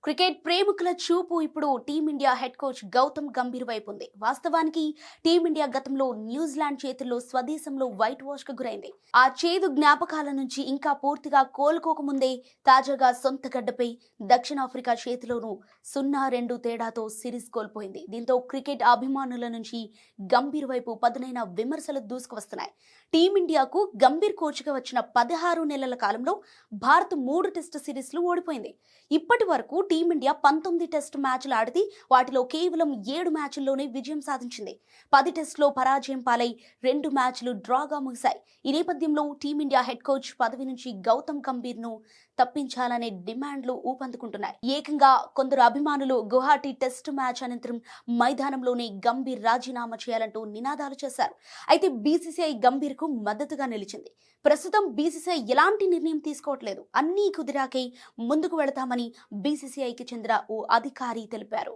Cricket ప్రేమికుల చూపు ఇప్పుడు team India head coach Gautam Gambhir వైపు ఉంది. వాస్తవానికి టీమిండియా గతంలో న్యూజిలాండ్ చేతుల్లో స్వదేశంలో వైట్ వాష్ కు గురైంది. ఆ చేదు జ్ఞాపకాల నుంచి ఇంకా పూర్తిగా కోలుకోకముందే తాజాగా సొంత గడ్డపై దక్షిణాఫ్రికా చేతిలోనూ 0-2 తేడాతో సిరీస్ కోల్పోయింది. దీంతో క్రికెట్ అభిమానుల నుంచి గంభీర్ వైపు పదునైన విమర్శలు దూసుకువస్తున్నాయి. టీమిండియాకు గంభీర్ కోచ్గా వచ్చిన 16 నెలల కాలంలో భారత్ 3 టెస్టు సిరీస్లు ఓడిపోయింది. ఇప్పటి వరకు టీమిండియా 19 టెస్టు మ్యాచ్లు ఆడితే వాటిలో కేవలం 7 మ్యాచ్ల్లోనే విజయం సాధించింది. 10 టెస్టులో పరాజయం పాలై 2 మ్యాచ్లు డ్రాగా ముగిశాయి. ఈ నేపథ్యంలో టీమిండియా హెడ్ కోచ్ పదవి నుంచి గౌతమ్ గంభీర్ ను తప్పించాలనే డిమాండ్లు ఊపందుకుంటున్నాయి. ఏకంగా కొందరు అభిమానులు గువాహటి టెస్టు మ్యాచ్ అనంతరం మైదానంలోనే గంభీర్ రాజీనామా చేయాలంటూ నినాదాలు చేశారు. అయితే బీసీసీఐ గంభీర్ కు మద్దతుగా నిలిచింది. ప్రస్తుతం బీసీసీఐ ఎలాంటి నిర్ణయం తీసుకోవట్లేదు. అన్నీ కుదిరాకే ముందుకు వెళతామని బీసీసీఐకి చెందిన ఓ అధికారి తెలిపారు.